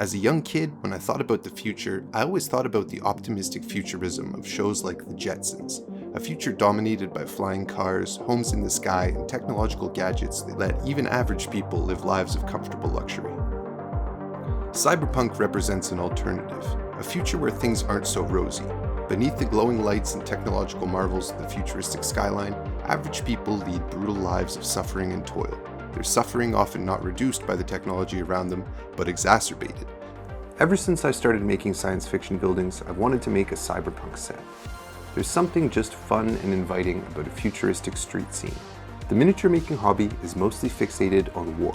As a young kid, when I thought about the future, I always thought about the optimistic futurism of shows like The Jetsons, a future dominated by flying cars, homes in the sky, and technological gadgets that let even average people live lives of comfortable luxury. Cyberpunk represents an alternative, a future where things aren't so rosy. Beneath the glowing lights and technological marvels of the futuristic skyline, average people lead brutal lives of suffering and toil. Their suffering often not reduced by the technology around them, but exacerbated. Ever since I started making science fiction buildings, I've wanted to make a cyberpunk set. There's something just fun and inviting about a futuristic street scene. The miniature making hobby is mostly fixated on war.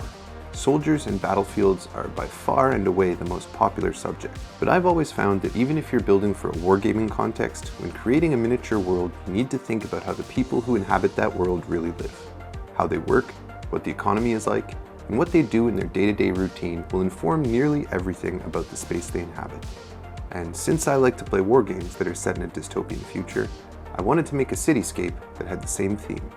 Soldiers and battlefields are by far and away the most popular subject, but I've always found that even if you're building for a wargaming context, when creating a miniature world, you need to think about how the people who inhabit that world really live. How they work, what the economy is like, and what they do in their day-to-day routine will inform nearly everything about the space they inhabit. And since I like to play war games that are set in a dystopian future, I wanted to make a cityscape that had the same theme.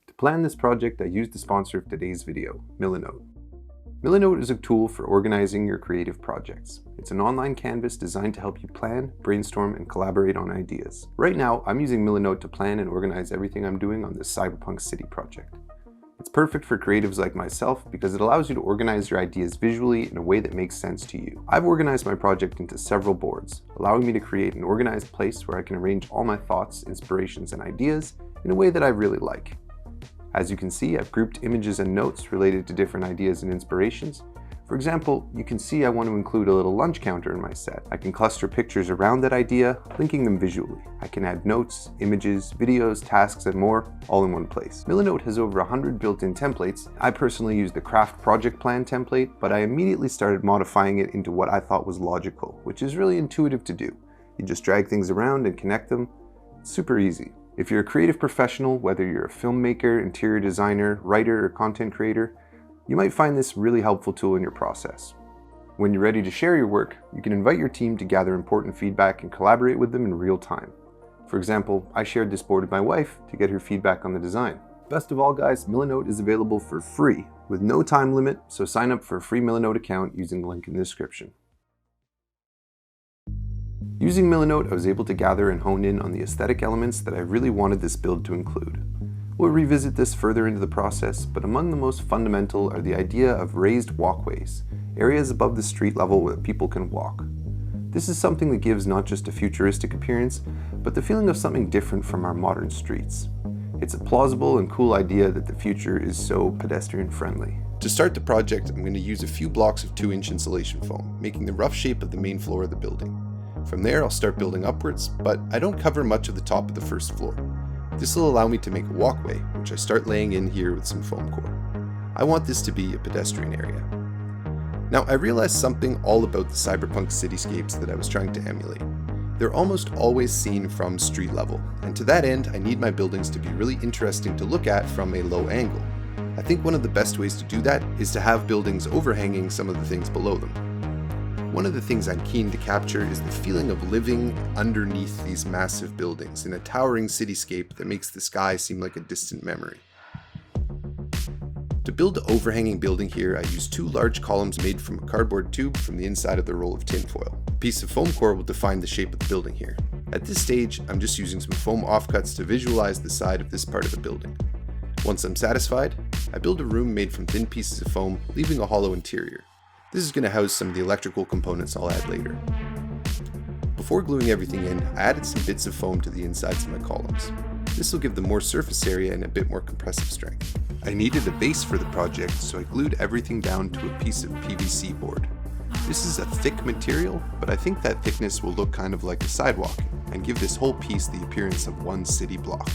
To plan this project, I used the sponsor of today's video, Milanote. Milanote is a tool for organizing your creative projects. It's an online canvas designed to help you plan, brainstorm, and collaborate on ideas. Right now, I'm using Milanote to plan and organize everything I'm doing on this Cyberpunk City project. It's perfect for creatives like myself because it allows you to organize your ideas visually in a way that makes sense to you. I've organized my project into several boards, allowing me to create an organized place where I can arrange all my thoughts, inspirations, and ideas in a way that I really like. As you can see, I've grouped images and notes related to different ideas and inspirations. For example, you can see I want to include a little lunch counter in my set. I can cluster pictures around that idea, linking them visually. I can add notes, images, videos, tasks, and more, all in one place. Milanote has over 100 built-in templates. I personally use the craft project plan template, but I immediately started modifying it into what I thought was logical, which is really intuitive to do. You just drag things around and connect them. It's super easy. If you're a creative professional, whether you're a filmmaker, interior designer, writer, or content creator, you might find this a really helpful tool in your process. When you're ready to share your work, you can invite your team to gather important feedback and collaborate with them in real time. For example, I shared this board with my wife to get her feedback on the design. Best of all, guys, Milanote is available for free with no time limit, so sign up for a free Milanote account using the link in the description. Using Milanote, I was able to gather and hone in on the aesthetic elements that I really wanted this build to include. We'll revisit this further into the process, but among the most fundamental are the idea of raised walkways, areas above the street level where people can walk. This is something that gives not just a futuristic appearance, but the feeling of something different from our modern streets. It's a plausible and cool idea that the future is so pedestrian friendly. To start the project, I'm going to use a few blocks of 2-inch insulation foam, making the rough shape of the main floor of the building. From there, I'll start building upwards, but I don't cover much of the top of the first floor. This will allow me to make a walkway, which I start laying in here with some foam core. I want this to be a pedestrian area. Now, I realized something all about the cyberpunk cityscapes that I was trying to emulate. They're almost always seen from street level, and to that end, I need my buildings to be really interesting to look at from a low angle. I think one of the best ways to do that is to have buildings overhanging some of the things below them. One of the things I'm keen to capture is the feeling of living underneath these massive buildings in a towering cityscape that makes the sky seem like a distant memory. To build the overhanging building here, I used 2 large columns made from a cardboard tube from the inside of the roll of tinfoil. A piece of foam core will define the shape of the building here. At this stage, I'm just using some foam offcuts to visualize the side of this part of the building. Once I'm satisfied, I build a room made from thin pieces of foam, leaving a hollow interior. This is going to house some of the electrical components I'll add later. Before gluing everything in, I added some bits of foam to the insides of my columns. This will give them more surface area and a bit more compressive strength. I needed a base for the project, so I glued everything down to a piece of PVC board. This is a thick material, but I think that thickness will look kind of like a sidewalk and give this whole piece the appearance of one city block.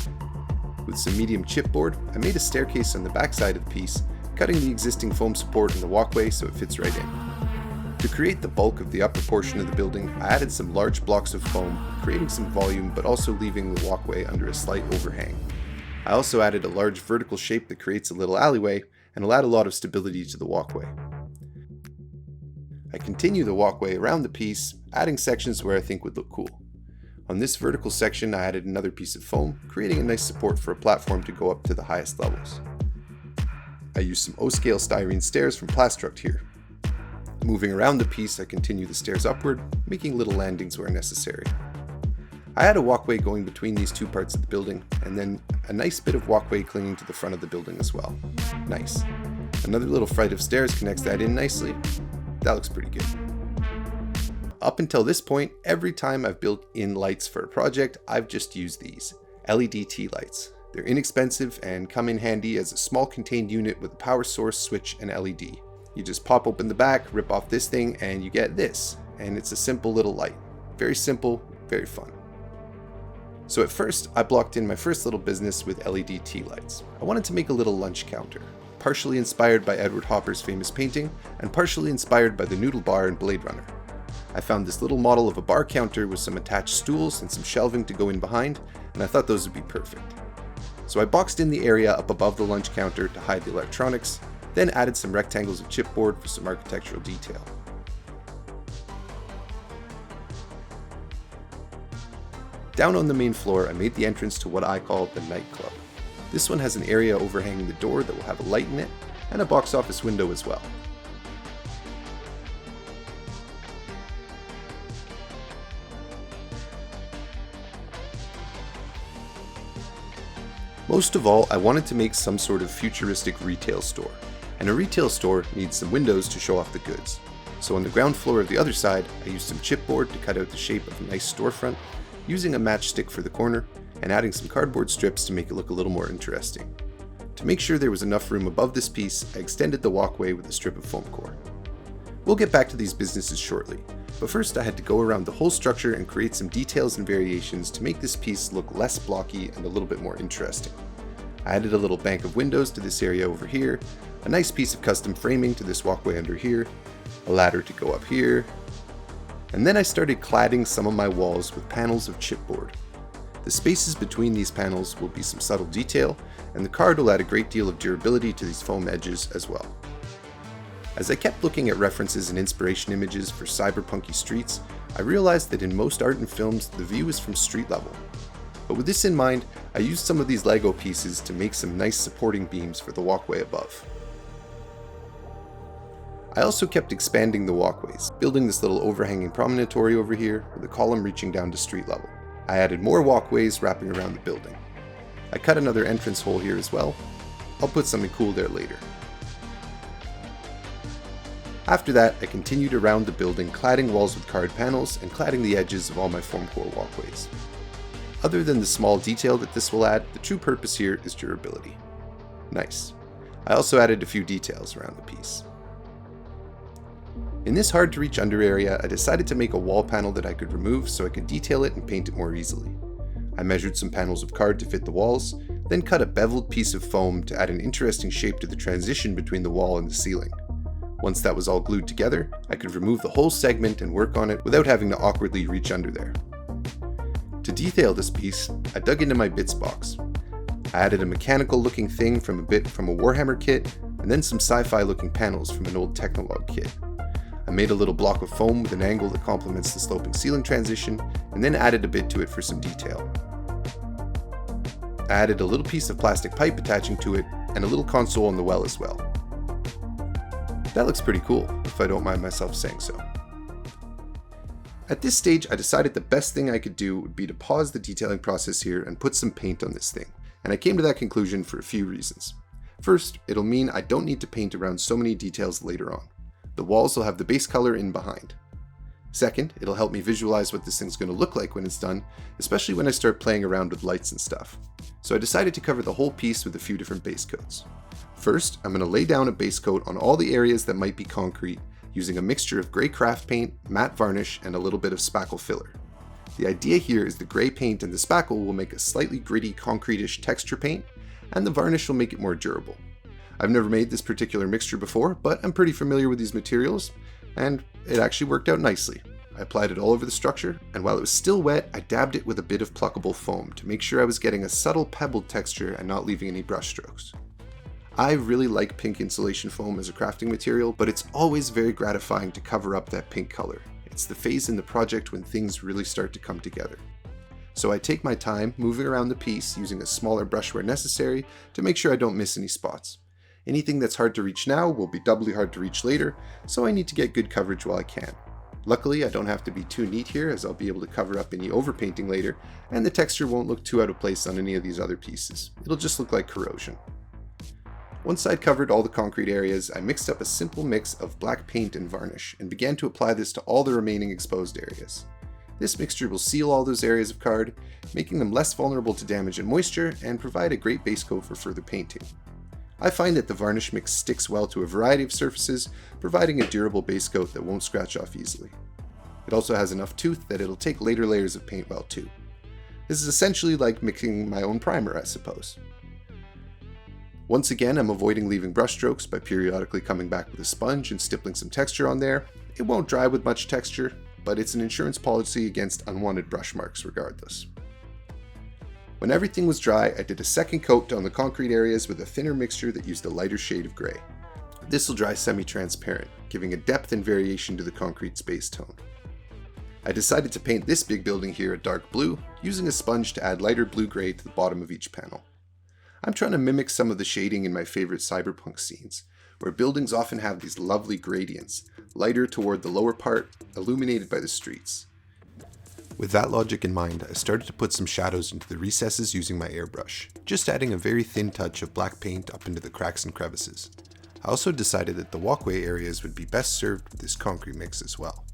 With some medium chipboard, I made a staircase on the back side of the piece, cutting the existing foam support in the walkway so it fits right in. To create the bulk of the upper portion of the building, I added some large blocks of foam, creating some volume but also leaving the walkway under a slight overhang. I also added a large vertical shape that creates a little alleyway and will add a lot of stability to the walkway. I continue the walkway around the piece, adding sections where I think would look cool. On this vertical section, I added another piece of foam, creating a nice support for a platform to go up to the highest levels. I used some O-scale styrene stairs from Plastruct here. Moving around the piece, I continue the stairs upward, making little landings where necessary. I had a walkway going between these two parts of the building, and then a nice bit of walkway clinging to the front of the building as well. Nice. Another little flight of stairs connects that in nicely. That looks pretty good. Up until this point, every time I've built in lights for a project, I've just used these LED tea lights. They're inexpensive and come in handy as a small contained unit with a power source, switch, and LED. You just pop open the back, rip off this thing, and you get this. And it's a simple little light. Very simple, very fun. So at first, I blocked in my first little business with LED tea lights. I wanted to make a little lunch counter, partially inspired by Edward Hopper's famous painting, and partially inspired by the noodle bar in Blade Runner. I found this little model of a bar counter with some attached stools and some shelving to go in behind, and I thought those would be perfect. So I boxed in the area up above the lunch counter to hide the electronics, then added some rectangles of chipboard for some architectural detail. Down on the main floor, I made the entrance to what I call the nightclub. This one has an area overhanging the door that will have a light in it, and a box office window as well. Most of all, I wanted to make some sort of futuristic retail store, and a retail store needs some windows to show off the goods. So on the ground floor of the other side, I used some chipboard to cut out the shape of a nice storefront, using a matchstick for the corner, and adding some cardboard strips to make it look a little more interesting. To make sure there was enough room above this piece, I extended the walkway with a strip of foam core. We'll get back to these businesses shortly, but first I had to go around the whole structure and create some details and variations to make this piece look less blocky and a little bit more interesting. I added a little bank of windows to this area over here, a nice piece of custom framing to this walkway under here, a ladder to go up here, and then I started cladding some of my walls with panels of chipboard. The spaces between these panels will be some subtle detail, and the card will add a great deal of durability to these foam edges as well. As I kept looking at references and inspiration images for cyberpunky streets, I realized that in most art and films, the view is from street level. But with this in mind, I used some of these Lego pieces to make some nice supporting beams for the walkway above. I also kept expanding the walkways, building this little overhanging promontory over here with a column reaching down to street level. I added more walkways wrapping around the building. I cut another entrance hole here as well. I'll put something cool there later. After that, I continued around the building, cladding walls with card panels and cladding the edges of all my foam core walkways. Other than the small detail that this will add, the true purpose here is durability. Nice. I also added a few details around the piece. In this hard to reach under area, I decided to make a wall panel that I could remove so I could detail it and paint it more easily. I measured some panels of card to fit the walls, then cut a beveled piece of foam to add an interesting shape to the transition between the wall and the ceiling. Once that was all glued together, I could remove the whole segment and work on it without having to awkwardly reach under there. To detail this piece, I dug into my bits box. I added a mechanical looking thing from a bit from a Warhammer kit, and then some sci-fi looking panels from an old Technolog kit. I made a little block of foam with an angle that complements the sloping ceiling transition, and then added a bit to it for some detail. I added a little piece of plastic pipe attaching to it, and a little console on the well as well. That looks pretty cool, if I don't mind myself saying so. At this stage, I decided the best thing I could do would be to pause the detailing process here and put some paint on this thing, and I came to that conclusion for a few reasons. First, it'll mean I don't need to paint around so many details later on. The walls will have the base color in behind. Second, it'll help me visualize what this thing's going to look like when it's done, especially when I start playing around with lights and stuff. So I decided to cover the whole piece with a few different base coats. First, I'm going to lay down a base coat on all the areas that might be concrete, using a mixture of gray craft paint, matte varnish, and a little bit of spackle filler. The idea here is the gray paint and the spackle will make a slightly gritty concrete-ish texture paint, and the varnish will make it more durable. I've never made this particular mixture before, but I'm pretty familiar with these materials, and it actually worked out nicely. I applied it all over the structure, and while it was still wet, I dabbed it with a bit of pluckable foam to make sure I was getting a subtle pebbled texture and not leaving any brush strokes. I really like pink insulation foam as a crafting material, but it's always very gratifying to cover up that pink color. It's the phase in the project when things really start to come together. So I take my time moving around the piece using a smaller brush where necessary to make sure I don't miss any spots. Anything that's hard to reach now will be doubly hard to reach later, so I need to get good coverage while I can. Luckily, I don't have to be too neat here, as I'll be able to cover up any overpainting later, and the texture won't look too out of place on any of these other pieces. It'll just look like corrosion. Once I'd covered all the concrete areas, I mixed up a simple mix of black paint and varnish, and began to apply this to all the remaining exposed areas. This mixture will seal all those areas of card, making them less vulnerable to damage and moisture, and provide a great base coat for further painting. I find that the varnish mix sticks well to a variety of surfaces, providing a durable base coat that won't scratch off easily. It also has enough tooth that it'll take later layers of paint well too. This is essentially like mixing my own primer, I suppose. Once again, I'm avoiding leaving brush strokes by periodically coming back with a sponge and stippling some texture on there. It won't dry with much texture, but it's an insurance policy against unwanted brush marks regardless. When everything was dry, I did a second coat on the concrete areas with a thinner mixture that used a lighter shade of gray. This will dry semi-transparent, giving a depth and variation to the concrete's base tone. I decided to paint this big building here a dark blue, using a sponge to add lighter blue-gray to the bottom of each panel. I'm trying to mimic some of the shading in my favorite cyberpunk scenes, where buildings often have these lovely gradients, lighter toward the lower part, illuminated by the streets. With that logic in mind, I started to put some shadows into the recesses using my airbrush, just adding a very thin touch of black paint up into the cracks and crevices. I also decided that the walkway areas would be best served with this concrete mix as well.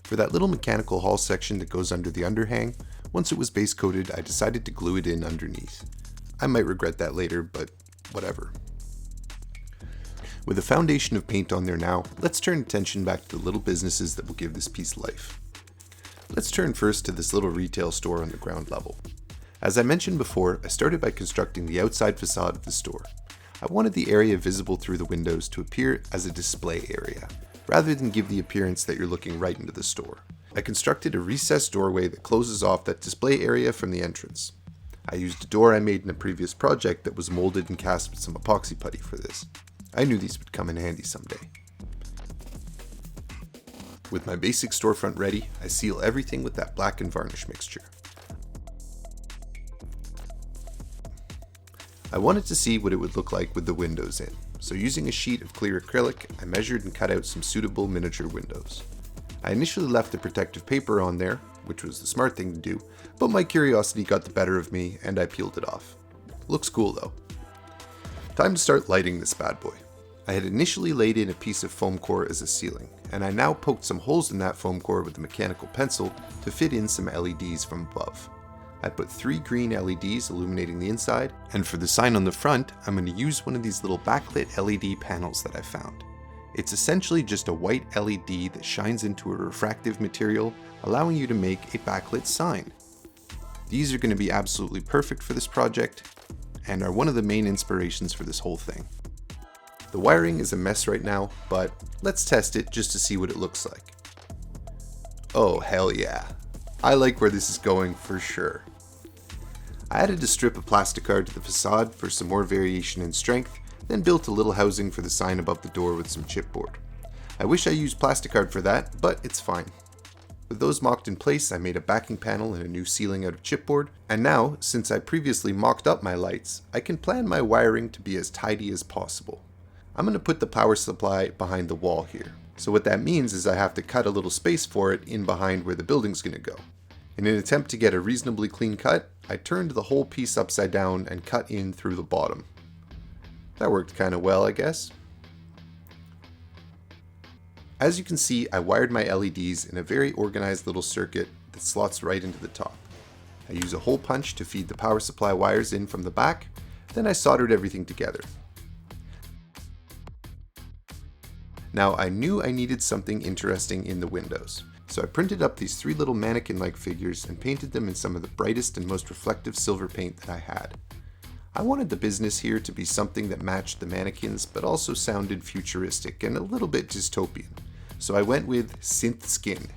For that little mechanical hall section that goes under the underhang, once it was base coated, I decided to glue it in underneath. I might regret that later, but whatever. With a foundation of paint on there now, let's turn attention back to the little businesses that will give this piece life. Let's turn first to this little retail store on the ground level. As I mentioned before, I started by constructing the outside facade of the store. I wanted the area visible through the windows to appear as a display area, rather than give the appearance that you're looking right into the store. I constructed a recessed doorway that closes off that display area from the entrance. I used a door I made in a previous project that was molded and cast with some epoxy putty for this. I knew these would come in handy someday. With my basic storefront ready, I seal everything with that black and varnish mixture. I wanted to see what it would look like with the windows in, so using a sheet of clear acrylic, I measured and cut out some suitable miniature windows. I initially left the protective paper on there, which was the smart thing to do, but my curiosity got the better of me and I peeled it off. Looks cool though. Time to start lighting this bad boy. I had initially laid in a piece of foam core as a ceiling, and I now poked some holes in that foam core with a mechanical pencil to fit in some LEDs from above. I put 3 green LEDs illuminating the inside, and for the sign on the front, I'm going to use one of these little backlit LED panels that I found. It's essentially just a white LED that shines into a refractive material, allowing you to make a backlit sign. These are going to be absolutely perfect for this project, and are one of the main inspirations for this whole thing. The wiring is a mess right now, but let's test it just to see what it looks like. Oh hell yeah, I like where this is going for sure. I added a strip of plasticard to the facade for some more variation in strength, then built a little housing for the sign above the door with some chipboard. I wish I used plasticard for that, but it's fine. With those mocked in place, I made a backing panel and a new ceiling out of chipboard, and now, since I previously mocked up my lights, I can plan my wiring to be as tidy as possible. I'm going to put the power supply behind the wall here. So what that means is I have to cut a little space for it in behind where the building's going to go. In an attempt to get a reasonably clean cut, I turned the whole piece upside down and cut in through the bottom. That worked kind of well, I guess. As you can see, I wired my LEDs in a very organized little circuit that slots right into the top. I use a hole punch to feed the power supply wires in from the back, then I soldered everything together. Now I knew I needed something interesting in the windows, so I printed up these 3 little mannequin-like figures and painted them in some of the brightest and most reflective silver paint that I had. I wanted the business here to be something that matched the mannequins but also sounded futuristic and a little bit dystopian, so I went with synth skin,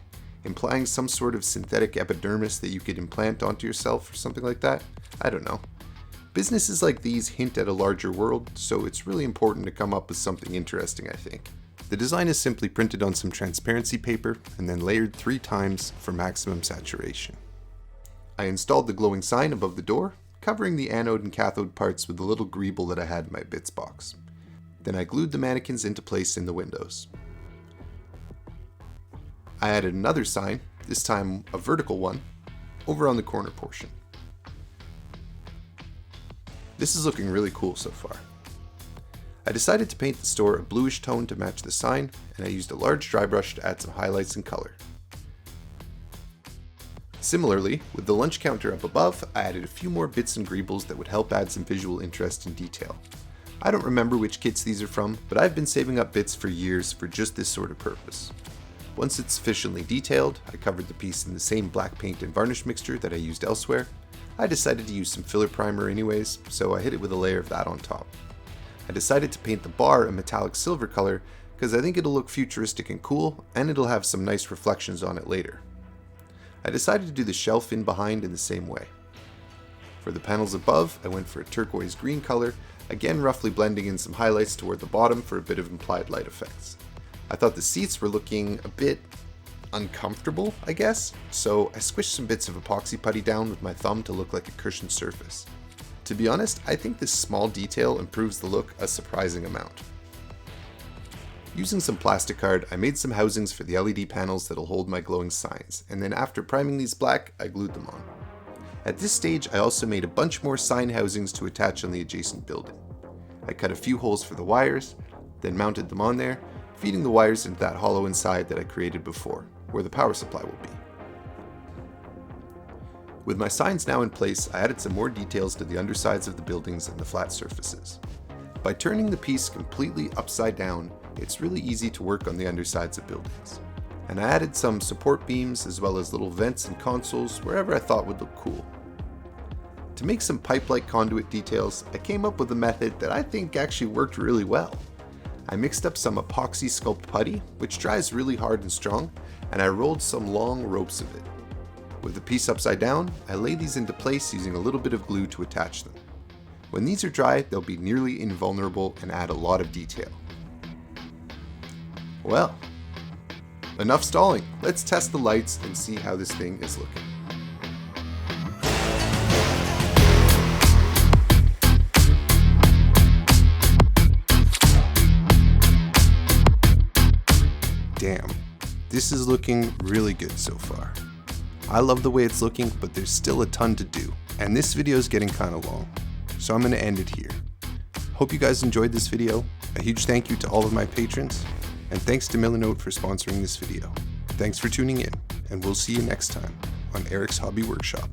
implying some sort of synthetic epidermis that you could implant onto yourself or something like that. I don't know. Businesses like these hint at a larger world, so it's really important to come up with something interesting, I think. The design is simply printed on some transparency paper and then layered 3 times for maximum saturation. I installed the glowing sign above the door, covering the anode and cathode parts with the little greeble that I had in my bits box. Then I glued the mannequins into place in the windows. I added another sign, this time a vertical one, over on the corner portion. This is looking really cool so far. I decided to paint the store a bluish tone to match the sign, and I used a large dry brush to add some highlights and color. Similarly, with the lunch counter up above, I added a few more bits and greebles that would help add some visual interest and detail. I don't remember which kits these are from, but I've been saving up bits for years for just this sort of purpose. Once it's sufficiently detailed, I covered the piece in the same black paint and varnish mixture that I used elsewhere. I decided to use some filler primer anyways, so I hit it with a layer of that on top. I decided to paint the bar a metallic silver color because I think it'll look futuristic and cool, and it'll have some nice reflections on it later. I decided to do the shelf in behind in the same way. For the panels above, I went for a turquoise green color, again roughly blending in some highlights toward the bottom for a bit of implied light effects. I thought the seats were looking a bit uncomfortable, I guess, so I squished some bits of epoxy putty down with my thumb to look like a cushioned surface. To be honest, I think this small detail improves the look a surprising amount. Using some plastic card, I made some housings for the LED panels that'll hold my glowing signs, and then after priming these black, I glued them on. At this stage, I also made a bunch more sign housings to attach on the adjacent building. I cut a few holes for the wires, then mounted them on there, feeding the wires into that hollow inside that I created before, where the power supply will be. With my signs now in place, I added some more details to the undersides of the buildings and the flat surfaces. By turning the piece completely upside down, it's really easy to work on the undersides of buildings. And I added some support beams as well as little vents and consoles wherever I thought would look cool. To make some pipe-like conduit details, I came up with a method that I think actually worked really well. I mixed up some epoxy sculpt putty, which dries really hard and strong, and I rolled some long ropes of it. With the piece upside down, I lay these into place using a little bit of glue to attach them. When these are dry, they'll be nearly invulnerable and add a lot of detail. Well, enough stalling. Let's test the lights and see how this thing is looking. Damn, this is looking really good so far. I love the way it's looking, but there's still a ton to do, and this video is getting kind of long, so I'm going to end it here. Hope you guys enjoyed this video. A huge thank you to all of my patrons, and thanks to Milanote for sponsoring this video. Thanks for tuning in, and we'll see you next time on Eric's Hobby Workshop.